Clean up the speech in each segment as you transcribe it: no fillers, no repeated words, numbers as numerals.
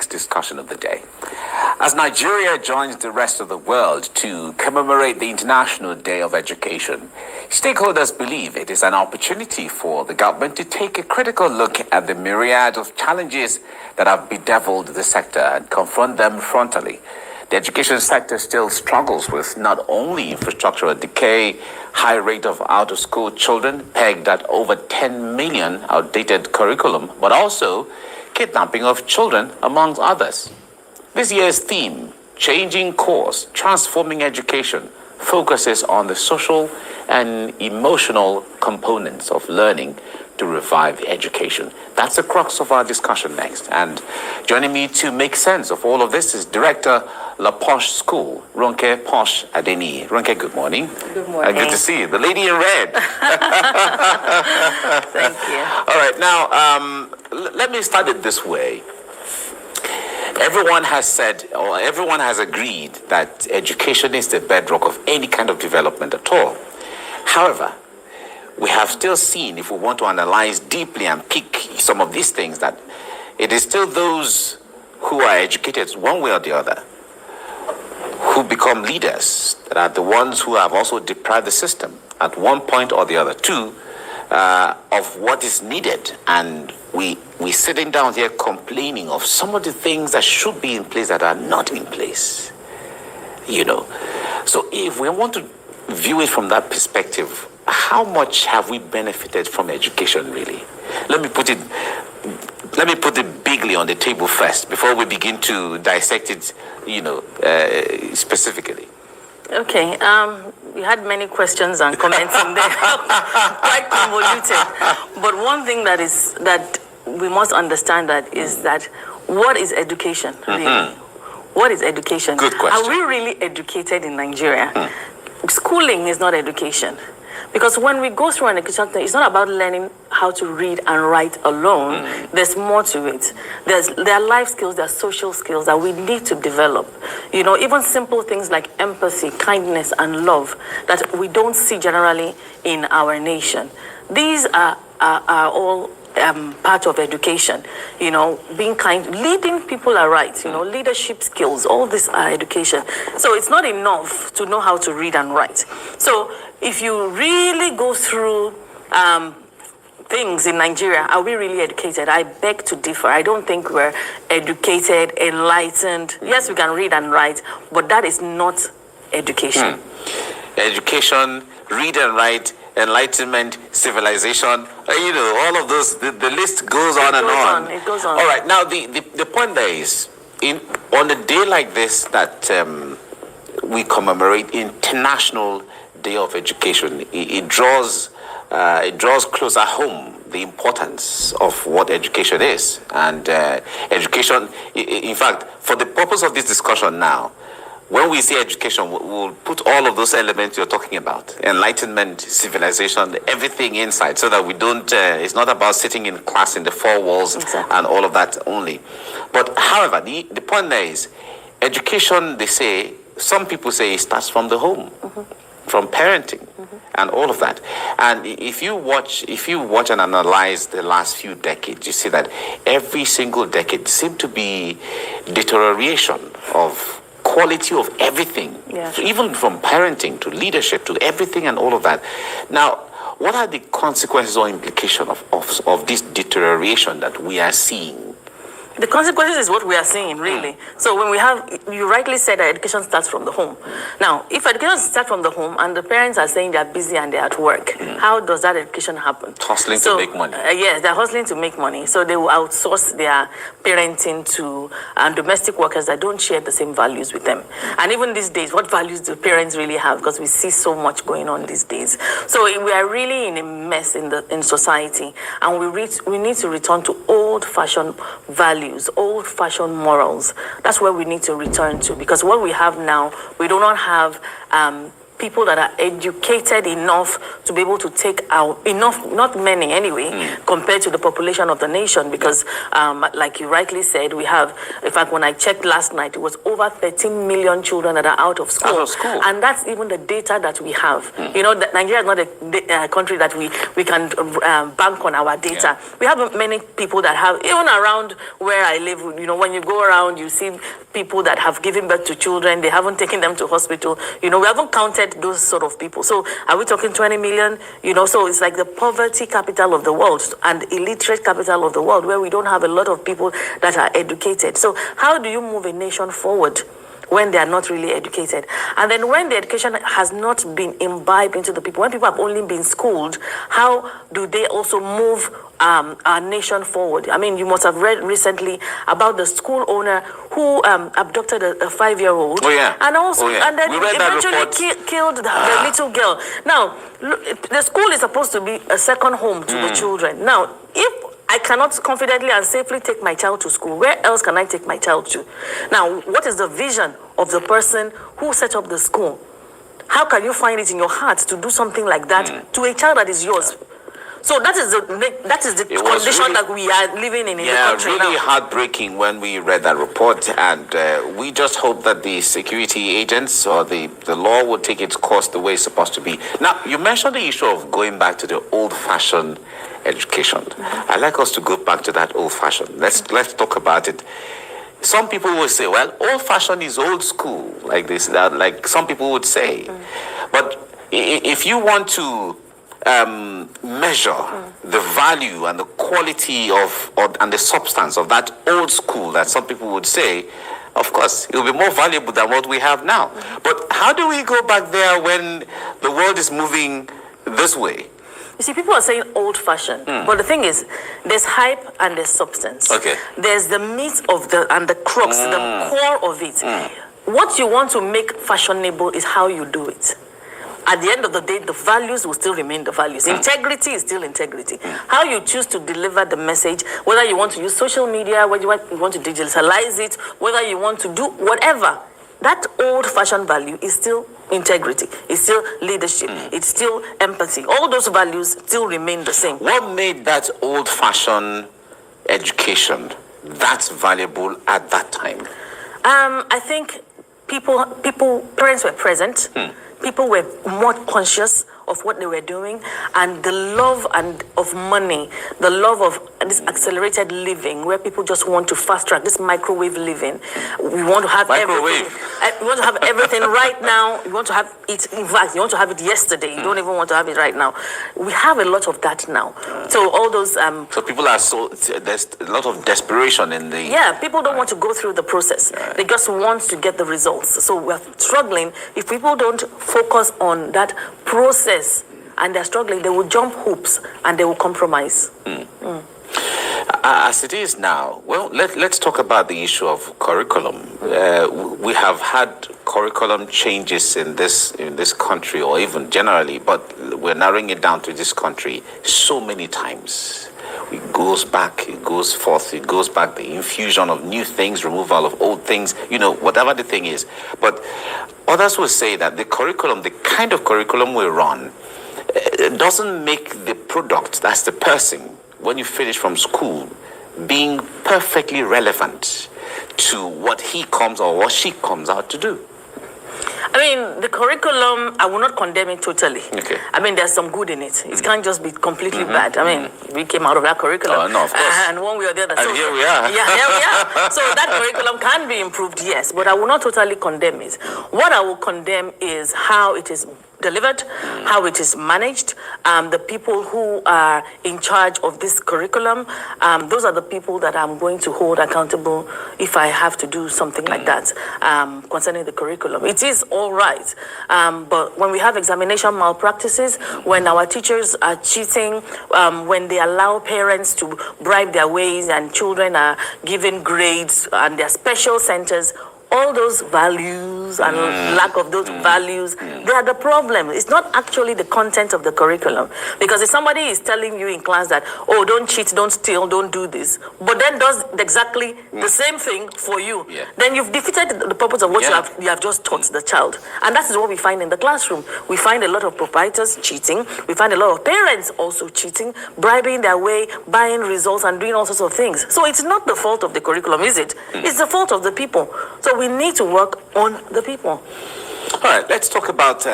next discussion of the day. As Nigeria joins the rest of the world to commemorate the International Day of Education, stakeholders believe it is an opportunity for the government to take a critical look at the myriad of challenges that have bedeviled the sector and confront them frontally. The education sector still struggles with not only infrastructural decay, high rate of out-of-school children pegged at over 10 million outdated curriculum, but also kidnapping of children, amongst others. This year's theme, Changing Course, Transforming Education, focuses on the social and emotional components of learning to revive education. That's the crux of our discussion next. And joining me to make sense of all of this is Director Poshe School, RonkePosh Adeni. Ronke, good morning. Good morning. Good to see you. The lady in red. Thank you. All right, now, let me start it this way. Everyone has said, or everyone has agreed that education is the bedrock of any kind of development at all. However, we have still seen, if we want to analyze deeply and pick some of these things, that it is still those who are educated one way or the other who become leaders, that are the ones who have also deprived the system at one point or the other, too, of what is needed. And we sitting down here complaining of some of the things that should be in place that are not in place. You know, so if we want to view it from that perspective, how much have we benefited from education, really? Let me put it bigly on the table first before we begin to dissect it, specifically. Okay. We had many questions and comments in there, quite convoluted. But one thing that we must understand is that what is education, really? Mm-hmm. What is education? Good question. Are we really educated in Nigeria? Schooling is not education. Because when we go through an education, it's not about learning how to read and write alone. There's more to it. There are life skills, there are social skills that we need to develop. You know, even simple things like empathy, kindness, and love that we don't see generally in our nation. These are all part of education. You know, being kind, leading people aright, leadership skills, all these are education. So it's not enough to know how to read and write. So if you really go through things in Nigeria, are we really educated? I beg to differ. I don't think we're educated, enlightened. Yes, we can read and write, but that is not education. Education, read and write, enlightenment, civilization, all of those, the list goes on and on. It goes on. All right, now the point there is, on a day like this that we commemorate International Day of Education, it draws closer home the importance of what education is. And education, in fact, for the purpose of this discussion now, when we say education, we'll put all of those elements you're talking about, enlightenment, civilization, everything inside, so that we don't, it's not about sitting in class in the four walls. Exactly. And all of that only. But however, the point there is, education, they say, some people say it starts from the home, from parenting, and all of that. And if you watch and analyze the last few decades, you see that every single decade seemed to be deterioration of quality of everything, even from parenting to leadership to everything and all of that. Now, what are the consequences or implications of this deterioration that we are seeing? The consequences is what we are seeing, really. So when you rightly said that education starts from the home. Now, if education starts from the home and the parents are saying they're busy and they're at work, how does that education happen? Hustling to make money. Yes, they're hustling to make money. So they will outsource their parenting to domestic workers that don't share the same values with them. And even these days, what values do parents really have? Because we see so much going on these days. So we are really in a mess in society, and we need to return to old-fashioned values, old-fashioned morals. That's where we need to return to, because what we have now, we do not have people that are educated enough to be able to take out enough, not many anyway, compared to the population of the nation. Because, like you rightly said, we have, in fact, when I checked last night, it was over 13 million children that are out of school. Out of school. And that's even the data that we have. You know, Nigeria is not a country that we can bank on our data. Yeah. We have many people that have, even around where I live, you know, when you go around, you see people that have given birth to children, they haven't taken them to hospital. You know, we haven't counted those sort of people. So are we talking 20 million? You know, so it's like the poverty capital of the world and illiterate capital of the world, where we don't have a lot of people that are educated. So how do you move a nation forward when they are not really educated? And then when the education has not been imbibed into the people, when people have only been schooled, how do they also move our nation forward? I mean, you must have read recently about the school owner who abducted a 5-year-old. Oh, yeah. And also, and then We read that eventually killed the little girl. Now, the school is supposed to be a second home to the children. Now, if I cannot confidently and safely take my child to school, where else can I take my child to? Now, what is the vision of the person who set up the school? How can you find it in your heart to do something like that to a child that is yours? So that is the condition really, that we are living in the country really now. heartbreaking when we read that report, and we just hope that the security agents or the law will take its course the way it's supposed to be. Now, you mentioned the issue of going back to the old-fashioned education. I'd like us to go back to that old-fashioned. Let's talk about it. Some people will say, well, old-fashioned is old school, like this, that, like some people would say. But if you want to measure the value and the quality and the substance of that old school that some people would say, of course, it will be more valuable than what we have now. But how do we go back there when the world is moving this way? You see, people are saying old-fashioned, but the thing is, there's hype and there's substance. Okay. There's the meat of the crux, the core of it. What you want to make fashionable is how you do it. At the end of the day, the values will still remain the values. Integrity is still integrity. How you choose to deliver the message, whether you want to use social media, whether you want to digitalize it, whether you want to do whatever, that old-fashioned value is still integrity. It's still leadership. It's still empathy. All those values still remain the same. What made that old-fashioned education that valuable at that time? I think parents were present. People were more conscious of what they were doing, and the love of money, the love of this accelerated living, where people just want to fast track this microwave living. We want to have everything. We want to have everything right now. We want to have it. In fact, you want to have it yesterday. You don't even want to have it right now. We have a lot of that now. So all those. So people are there's a lot of desperation in the. Yeah, people don't want to go through the process. They just want to get the results. So we're struggling. If people don't focus on that process and they're struggling, they will jump hoops and they will compromise. As it is now, well, let's talk about the issue of curriculum. We have had curriculum changes in this country, or even generally, but we're narrowing it down to this country so many times. It goes back, it goes forth, it goes back, the infusion of new things, removal of old things, whatever the thing is. But others will say that the curriculum, the kind of curriculum we run, doesn't make the product, that's the person, when you finish from school, being perfectly relevant to what he comes or what she comes out to do. I mean, the curriculum, I will not condemn it totally. Okay. I mean, there's some good in it. It can't just be completely bad. I mean, we came out of that curriculum. Oh, no, of course. And one way or the other. And here we are. Yeah, here we are. So that curriculum can be improved, yes, but I will not totally condemn it. What I will condemn is how it is delivered, how it is managed. The people who are in charge of this curriculum, those are the people that I'm going to hold accountable if I have to do something like that concerning the curriculum. It is all right, but when we have examination malpractices, when our teachers are cheating, when they allow parents to bribe their ways and children are given grades and their special centers, all those values and lack of those values, they are the problem. It's not actually the content of the curriculum. Because if somebody is telling you in class that, oh, don't cheat, don't steal, don't do this, but then does exactly the same thing for you, then you've defeated the purpose of what you have just taught the child. And that is what we find in the classroom. We find a lot of proprietors cheating. We find a lot of parents also cheating, bribing their way, buying results and doing all sorts of things. So it's not the fault of the curriculum, is it? It's the fault of the people. So we need to work on the people. All right, let's talk about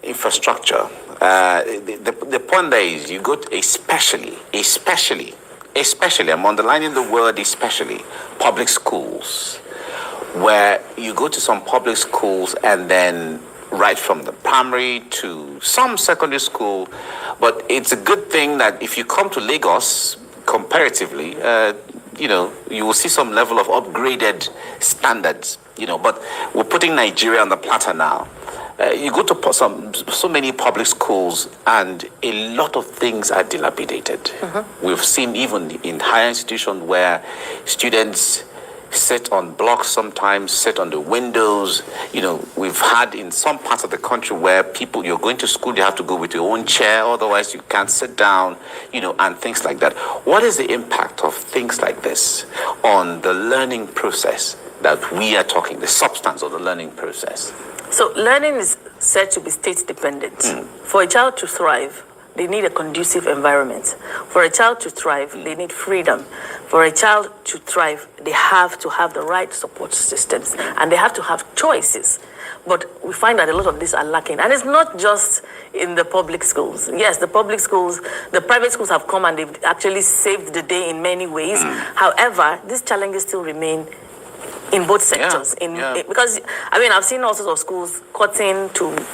infrastructure. The point there is you go to especially, I'm underlining the word especially, public schools, where you go to some public schools and then right from the primary to some secondary school. But it's a good thing that if you come to Lagos, comparatively, you will see some level of upgraded standards, but we're putting Nigeria on the platter now. You go to so many public schools and a lot of things are dilapidated. We've seen even in higher institutions where students sit on blocks sometimes, sit on the windows. We've had in some parts of the country where you're going to school, you have to go with your own chair, otherwise you can't sit down, and things like that. What is the impact of things like this on the learning process that we are talking, the substance of the learning process? So learning is said to be state dependent. For a child to thrive, they need a conducive environment. For a child to thrive, they need freedom. For a child to thrive, they have to have the right support systems and they have to have choices. But we find that a lot of these are lacking. And it's not just in the public schools. Yes, the public schools, the private schools have come and they've actually saved the day in many ways. However, these challenges still remain in both sectors. Because, I've seen all sorts of schools cutting to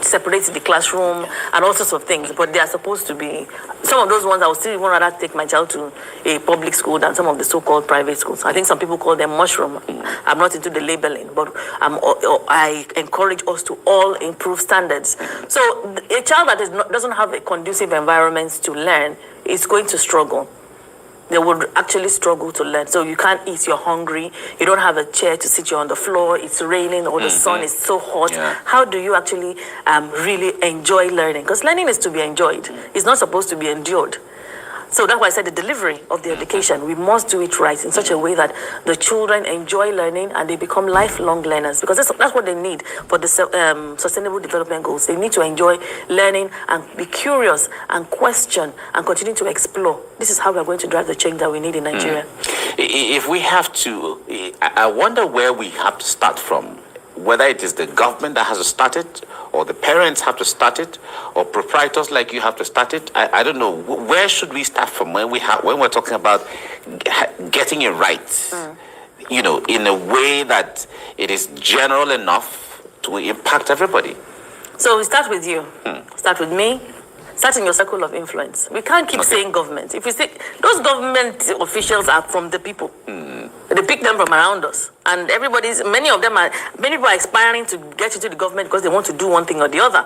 separate the classroom and all sorts of things, but they are supposed to be, some of those ones I would still even rather take my child to a public school than some of the so-called private schools. I think some people call them mushroom. I'm not into the labeling, but I encourage us to all improve standards. So a child that doesn't have a conducive environment to learn is going to struggle. They would actually struggle to learn. So you can't eat, you're hungry, you don't have a chair to sit, you're on the floor, it's raining or the sun is so hot. How do you actually really enjoy learning? Because learning is to be enjoyed. It's not supposed to be endured. So that's why I said the delivery of the education, we must do it right in such a way that the children enjoy learning and they become lifelong learners, because that's what they need for the sustainable development goals. They need to enjoy learning and be curious and question and continue to explore. This is how we're going to drive the change that we need in Nigeria. If we have to, I wonder where we have to start from. Whether it is the government that has to start it, or the parents have to start it, or proprietors like you have to start it. I don't know. Where should we start from when we're talking about getting it right? In a way that it is general enough to impact everybody. So we start with you. Start with me. Start in your circle of influence. We can't keep saying government. If we say those government officials are from the people, they pick them from around us, and many people are aspiring to get into the government because they want to do one thing or the other.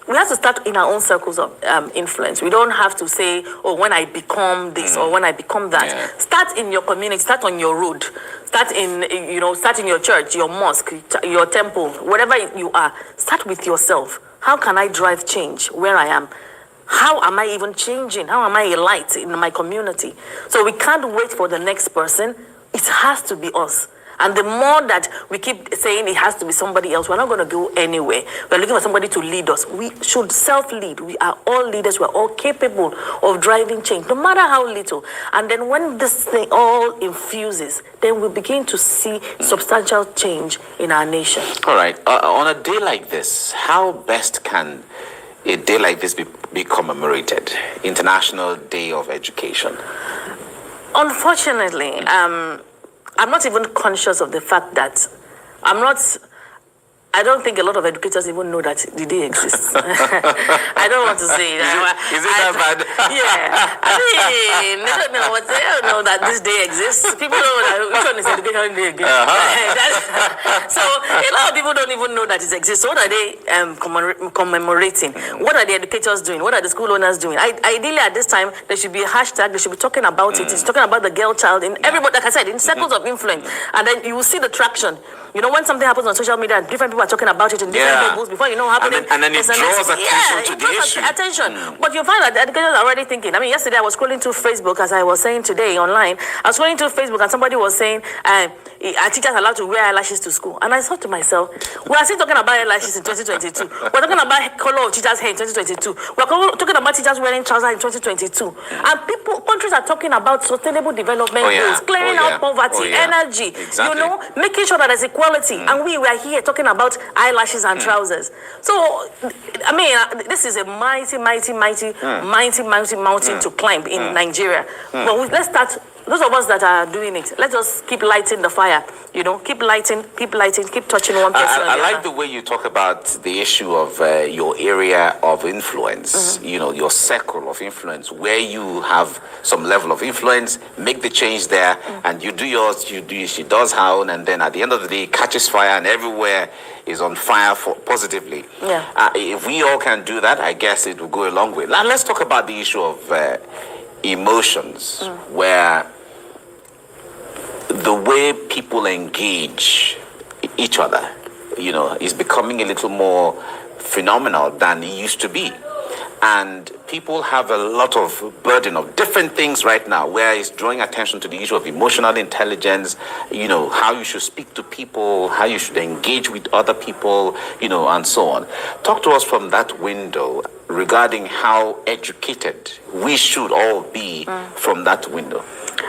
We have to start in our own circles of influence. We don't have to say, oh, when I become this or when I become that. Start in your community. Start on your road. Start in your church, your mosque, your temple, whatever you are. Start with yourself. How can I drive change where I am? How am I even changing? How am I a light in my community? So we can't wait for the next person. It has to be us. And the more that we keep saying it has to be somebody else, we're not going to go anywhere. We're looking for somebody to lead us. We should self-lead. We are all leaders. We're all capable of driving change, no matter how little. And then when this thing all infuses, then we begin to see substantial change in our nation. All right. On a day like this, how best can a day like this be commemorated? International Day of Education. Unfortunately, I'm not even conscious of the fact that I'm not I don't think a lot of educators even know that the day exists. I don't want to say it. Is it that bad? Yeah. I mean, they don't know they don't know that this day exists. People don't know that which one is education day again. So a lot of people don't even know that it exists. So what are they commemorating? What are the educators doing? What are the school owners doing? Ideally at this time there should be a hashtag, they should be talking about it. It's talking about the girl child in everybody, like I said, in circles of influence. And then you will see the traction. You know, when something happens on social media, different people are talking about it in different tables before you know what's happening. And then it draws attention to the issue. But you find that the educators are already thinking. I mean, yesterday I was scrolling through Facebook, as I was saying today online. I was scrolling through Facebook and somebody was saying, are teachers allowed to wear eyelashes to school? And I thought to myself, we are still talking about eyelashes in 2022. We're talking about color of teachers' hair in 2022. We're talking about teachers wearing trousers in 2022. And countries are talking about sustainable development goals, clearing out poverty, energy, you know, making sure that there's equality. And we were here talking about eyelashes and trousers. So, I mean, this is a mighty mountain to climb in Nigeria. But let's start. Those of us that are doing it, let's just keep lighting the fire. You know, keep lighting, keep touching one person. I like the way you talk about the issue of your area of influence, you know, your circle of influence, where you have some level of influence, make the change there, and you do yours, she does her own, and then at the end of the day, it catches fire, and everywhere is on fire positively. If we all can do that, I guess it will go a long way. Now, let's talk about the issue of emotions, where the way people engage each other, you know, is becoming a little more phenomenal than it used to be. And people have a lot of burden of different things right now, where it's drawing attention to the issue of emotional intelligence, you know, how you should speak to people, how you should engage with other people, you know, and so on. Talk to us from that window regarding how educated we should all be from that window.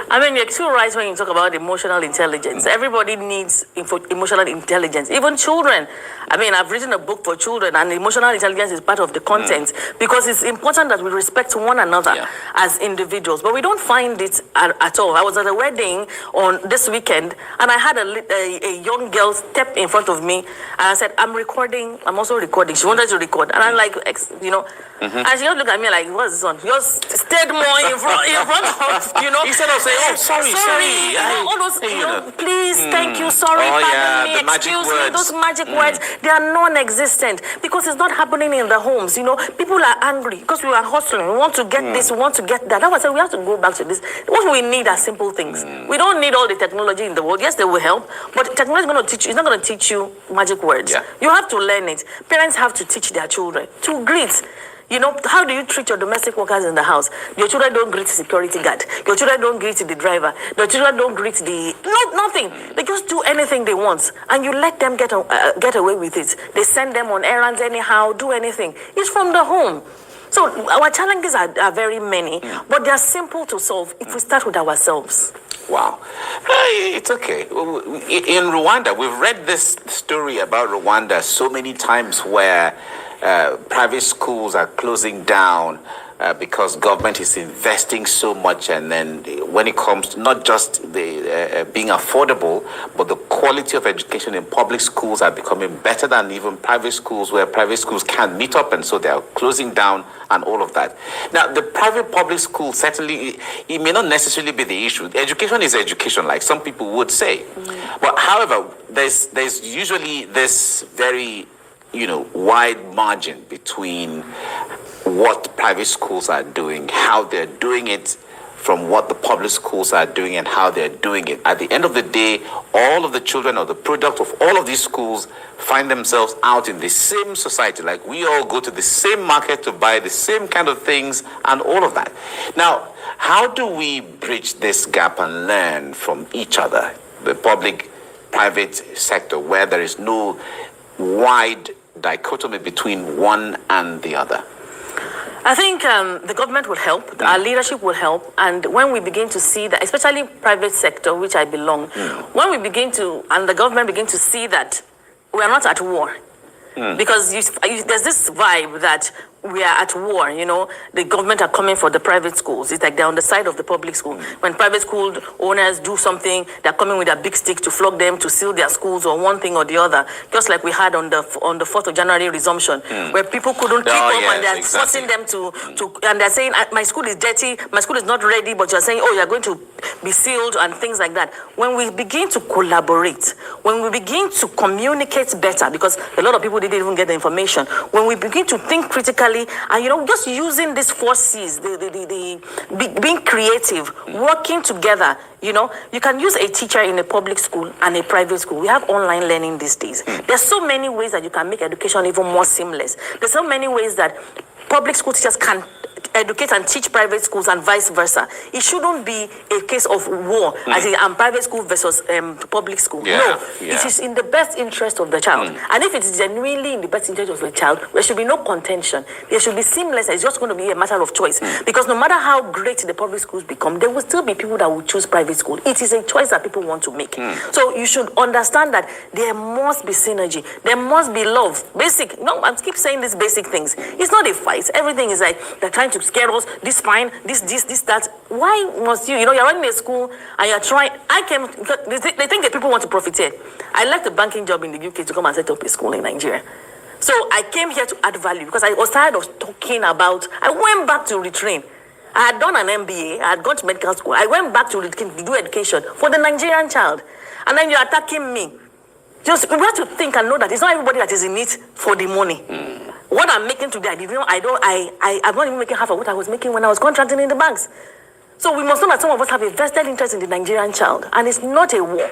I mean, you're too right when you talk about emotional intelligence. Everybody needs emotional intelligence, even children. I mean, I've written a book for children, and emotional intelligence is part of the content because it's important that we respect one another as individuals. But we don't find it at all. I was at a wedding on this weekend, and I had a young girl step in front of me, and I said, I'm recording. I'm also recording. She wanted to record, and I'm like, you know, and she just looked at me like, what's this one? You just stayed more in front of, you know. Instead of saying, oh, sorry. You know, all those, you know, please, thank you, sorry, pardon me, excuse me, those magic words, they are non-existent because it's not happening in the homes. You know, people are angry because we are hustling. We want to get this, we want to get that. That's why I said we have to go back to this. What we need are simple things. We don't need all the technology in the world. Yes, they will help, but technology is going to teach you. It's not going to teach you magic words. You have to learn it. Parents have to teach their children to greet. You know, how do you treat your domestic workers in the house? Your children don't greet the security guard. Your children don't greet the driver. Your children don't greet nothing. They just do anything they want. And you let them get away with it. They send them on errands anyhow, do anything. It's from the home. So our challenges are very many, but they are simple to solve if we start with ourselves. Wow. It's okay. In Rwanda, we've read this story about Rwanda so many times where private schools are closing down because government is investing so much, and then when it comes to not just the being affordable, but the quality of education in public schools are becoming better than even private schools, where private schools can't meet up, and so they are closing down and all of that. Now, the private public school, certainly, it may not necessarily be the issue. Education is education, like some people would say. But however, there's usually this very wide margin between what private schools are doing, how they're doing it, from what the public schools are doing and how they're doing it. At the end of the day, all of the children or the product of all of these schools find themselves out in the same society. Like, we all go to the same market to buy the same kind of things and all of that. Now, how do we bridge this gap and learn from each other, the public-private sector, where there is no wide dichotomy between one and the other? I think the government will help, our leadership will help, and when we begin to see that, especially private sector, which I belong, when we begin to, and the government begin to see that we are not at war, because there's this vibe that we are at war, the government are coming for the private schools. It's like they're on the side of the public school. When private school owners do something, they're coming with a big stick to flog them, to seal their schools or one thing or the other. Just like we had on the 4th of January resumption, where people couldn't keep up and they're forcing them to, and they're saying, my school is dirty, my school is not ready, but you're saying, oh, you're going to be sealed and things like that. When we begin to collaborate, when we begin to communicate better, because a lot of people didn't even get the information, when we begin to think critically, and just using these 4 C's, being creative, working together. You can use a teacher in a public school and a private school. We have online learning these days. There's so many ways that you can make education even more seamless. There's so many ways that public school teachers can educate and teach private schools and vice versa. It shouldn't be a case of war, as in private school versus public school. It is in the best interest of the child. And if it is genuinely in the best interest of the child, there should be no contention. There should be seamless. It's just going to be a matter of choice. Because no matter how great the public schools become, there will still be people that will choose private school. It is a choice that people want to make. So you should understand that there must be synergy. There must be love. Basic. No, I keep saying these basic things. It's not a fight. Everything is like they're trying to scare us, this fine, this, that. Why must you're running a school and you're trying? They think that people want to profit here. I left a banking job in the UK to come and set up a school in Nigeria. So I came here to add value because I was tired of talking about, I went back to retrain. I had done an MBA, I had gone to medical school. I went back to do education for the Nigerian child. And then you're attacking me. Just, we have to think and know that it's not everybody that is in it for the money. What I'm making today, I'm not even making half of what I was making when I was contracting in the banks. So we must know that some of us have a vested interest in the Nigerian child, and it's not a war.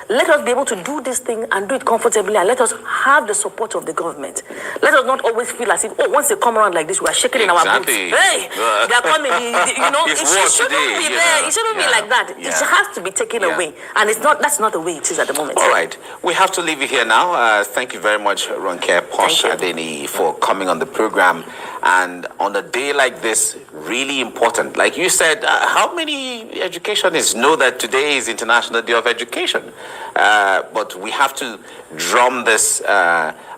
Let us be able to do this thing and do it comfortably, and let us have the support of the government. Let us not always feel as if, once they come around like this, we are shaking in our boots. Hey, they are coming. It shouldn't be there. It shouldn't be like that. It has to be taken away, and that's not the way it is at the moment. All right, we have to leave it here now. Thank you very much, RonkePosh Adeni, for coming on the program. And on a day like this, really important. Like you said, how many educationists know that today is International Day of Education? But we have to drum this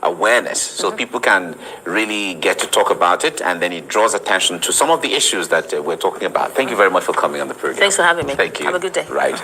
awareness so people can really get to talk about it, and then it draws attention to some of the issues that we're talking about. Thank you very much for coming on the program. Thanks for having me. Thank you. Have a good day. Right.